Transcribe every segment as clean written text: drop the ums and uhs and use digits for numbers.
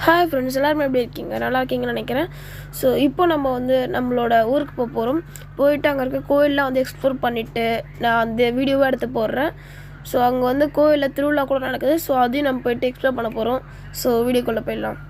Hi friends, எல்லாருமே எப்படி இருக்கீங்க? நல்லா இருக்கீங்கன்னு நினைக்கிறேன். ஸோ இப்போ நம்ம வந்து நம்மளோட ஊருக்கு போகிறோம். போயிட்டு அங்கே இருக்க கோயிலெலாம் வந்து எக்ஸ்ப்ளோர் பண்ணிவிட்டு நான் அந்த வீடியோவாக எடுத்து போடுறேன். ஸோ அங்கே வந்து கோயிலில் திருவிழா கூட நடக்குது. ஸோ அதையும் நம்ம போயிட்டு எக்ஸ்ப்ளோர் பண்ண போகிறோம். ஸோ வீடியோக்குள்ளே போயிடலாம்.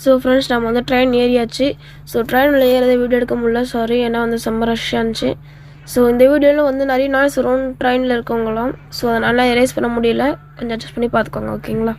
ஸோ ஃப்ரெண்ட்ஸ், நம்ம வந்து ட்ரெயின் ஏறியாச்சு. ஸோ ட்ரெயினில் ஏறதை வீடியோ எடுக்க முடியல, சாரி. ஏன்னா வந்து செம்ம ரஷ்ஷாக இருந்துச்சு. ஸோ இந்த வீடியோவில் வந்து நிறைய நாய்ஸ் வரும் ட்ரெயினில் இருக்கவங்களாம். ஸோ அதனால் எரேஸ் பண்ண முடியல, கொஞ்சம் அட்ஜஸ்ட் பண்ணி பார்த்துக்கோங்க, ஓகேங்களா?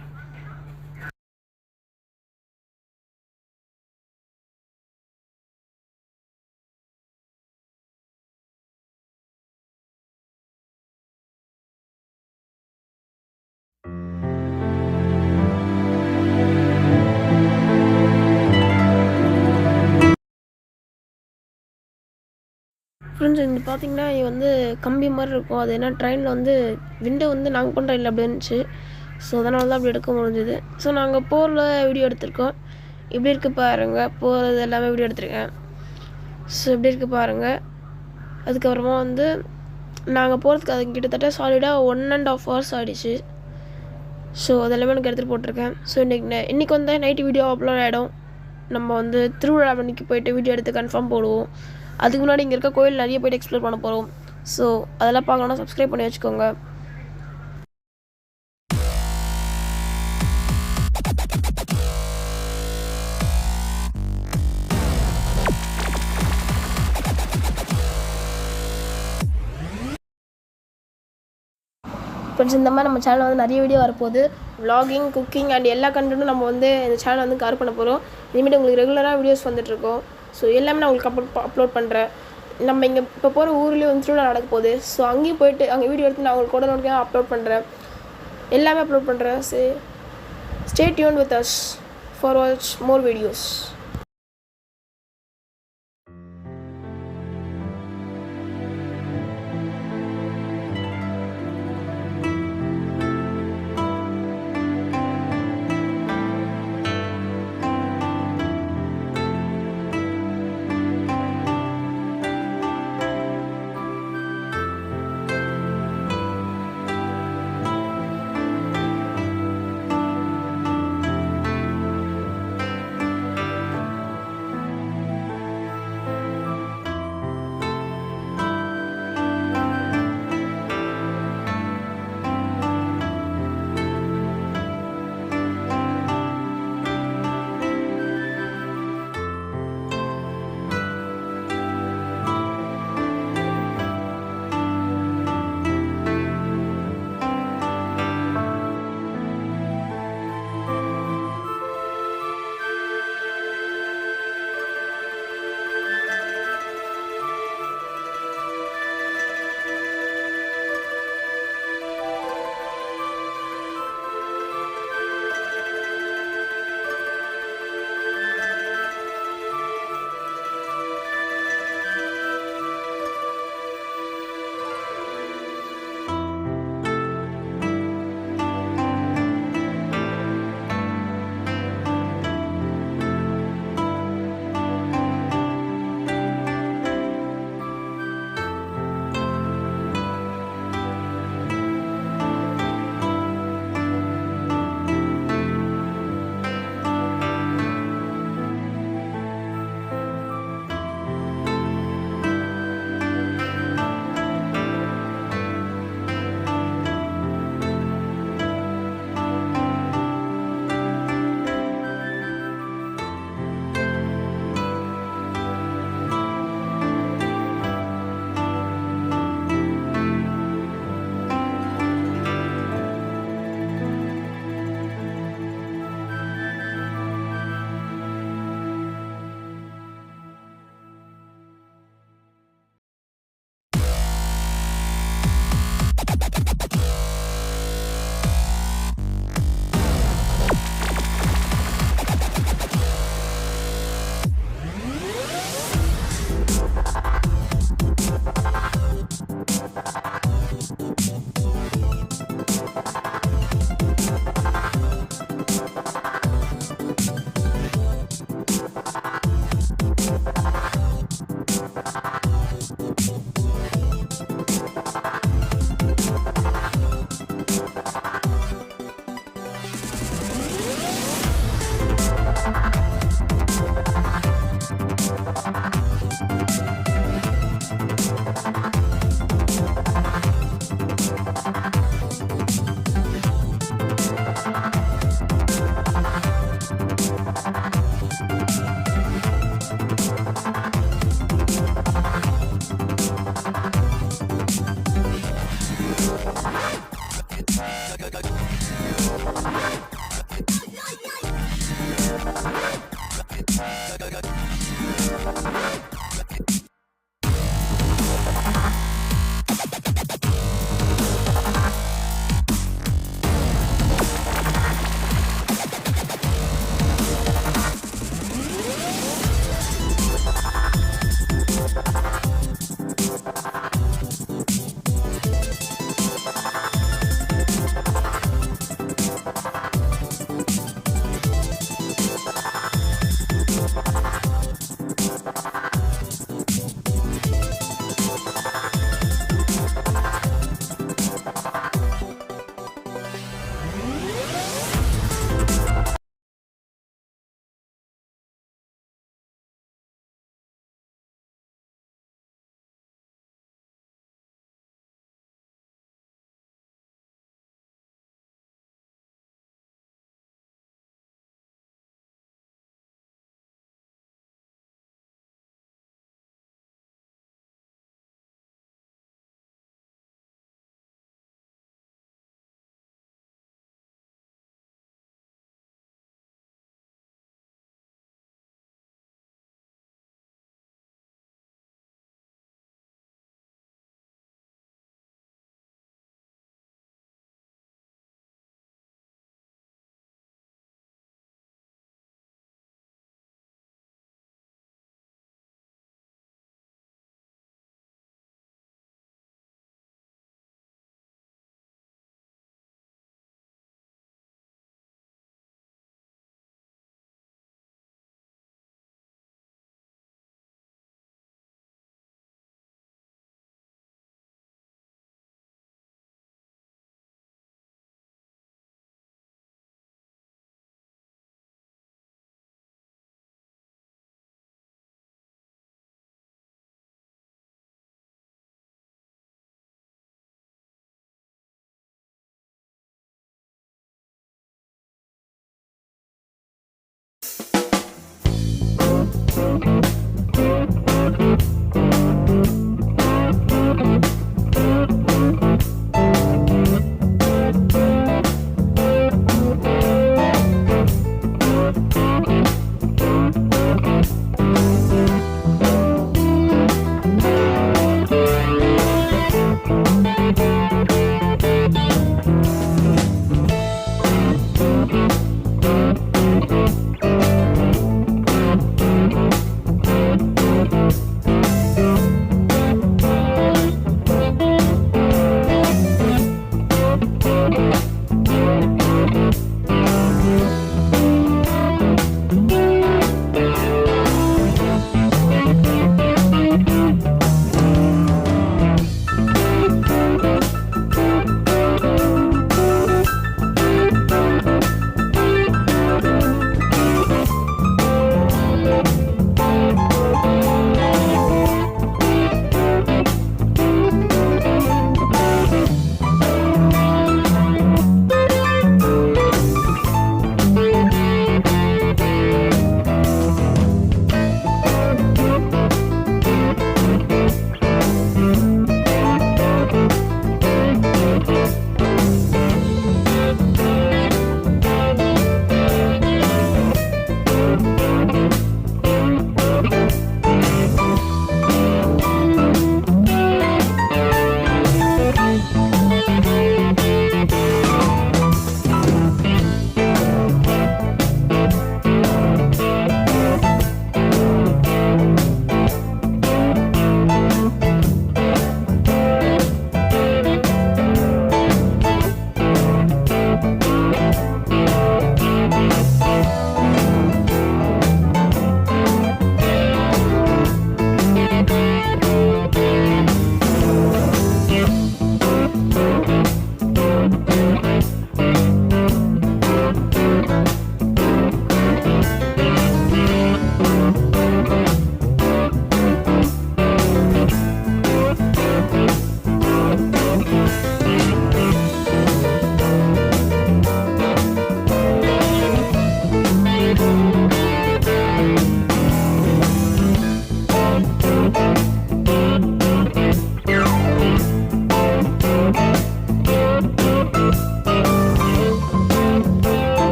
ஃப்ரெண்ட்ஸ், இங்கே பார்த்தீங்கன்னா இது வந்து கம்பி மாதிரி இருக்கும். அது என்ன ட்ரெயினில் வந்து விண்டோ வந்து நாங்கள் பண்ணுற இல்லை அப்படி இருந்துச்சு. ஸோ அதனால தான் அப்படி எடுக்க முடிஞ்சுது. ஸோ நாங்கள் போகிற வீடியோ எடுத்திருக்கோம். இப்படி இருக்குது பாருங்கள், போகிறது எல்லாமே வீடியோ எடுத்திருக்கேன். ஸோ எப்படி இருக்குது பாருங்கள். அதுக்கப்புறமா வந்து நாங்கள் போகிறதுக்கு அது கிட்டத்தட்ட சாலிடாக 1.5 hours ஆகிடுச்சு. ஸோ அதெல்லாமே எனக்கு எடுத்துகிட்டு போட்டிருக்கேன். ஸோ இன்றைக்கி வந்து நைட்டு வீடியோ அப்லோட் ஆகிடும். நம்ம வந்து திருவிழா அன்றைக்கி போய்ட்டு வீடியோ எடுத்து கன்ஃபார்ம் போடுவோம். அதுக்கு முன்னாடி இங்கே இருக்க கோயில் நிறைய போய்ட்டு எக்ஸ்ப்ளோர் பண்ண போகிறோம். ஸோ அதெல்லாம் பார்க்கணுன்னா சப்ஸ்கிரைப் பண்ணி வச்சுக்கோங்க. ஃப்ரெண்ட்ஸ், இந்த மாதிரி நம்ம சேனலில் வந்து நிறைய வீடியோ வரப்போகுது. vlogging, குக்கிங் அண்ட் எல்லா கண்டென்ட்டும் நம்ம வந்து இந்த சேனல் வந்து கவர் பண்ண போகிறோம். இனிமேட்டு உங்களுக்கு ரெகுலராக வீடியோஸ் வந்துட்டுருக்கோம். ஸோ எல்லாமே நான் உங்களுக்கு அப்லோட் பண்ணுறேன். நம்ம இங்கே இப்போ போகிற ஊர்லேயும் வந்து திருவிழா நடக்க போகுது. ஸோ அங்கேயும் போய்ட்டு அங்கே வீடியோ எடுத்து நான் உங்களுக்கு கூட அப்லோட் பண்ணுறேன். எல்லாமே அப்லோட் பண்ணுறேன். Stay tuned with us for watch more videos.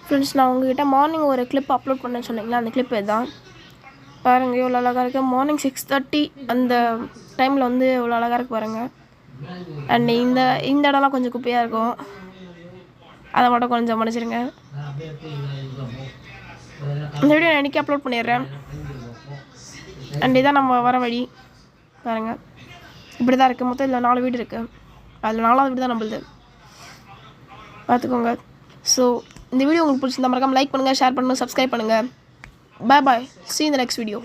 Friends, நான் உங்ககிட்ட மார்னிங் ஒரு கிளிப் அப்லோட் பண்ணேன்னு சொன்னீங்களா, அந்த கிளிப் இதுதான். பாருங்கள் எவ்வளோ அழகாக இருக்குது. மார்னிங் 6:30 அந்த டைமில் வந்து எவ்வளோ அழகாக இருக்குது பாருங்கள். அண்ட் இந்த இடம்லாம் கொஞ்சம் குப்பையாக இருக்கும், அதை மட்டும் கொஞ்சம் மன்னிச்சிருங்க. இந்த வீடியோ நான் இன்றைக்கி அப்லோட் பண்ணிடுறேன். அண்ட் இதான் நம்ம வர வழி பாருங்கள். இப்படி தான் இருக்குது. மொத்தம் இதில் 4 வீடு இருக்குது. அதில் 4வது வீடு தான் நம்மளுது, பார்த்துக்கோங்க. ஸோ இந்த வீடியோ உங்களுக்கு பிடிச்சிருந்தா மறக்காம லைக் பண்ணுங்கள், ஷேர் பண்ணுங்கள், சப்ஸ்கிரைப் பண்ணுங்கள். பாய் பாய். See you in the next video.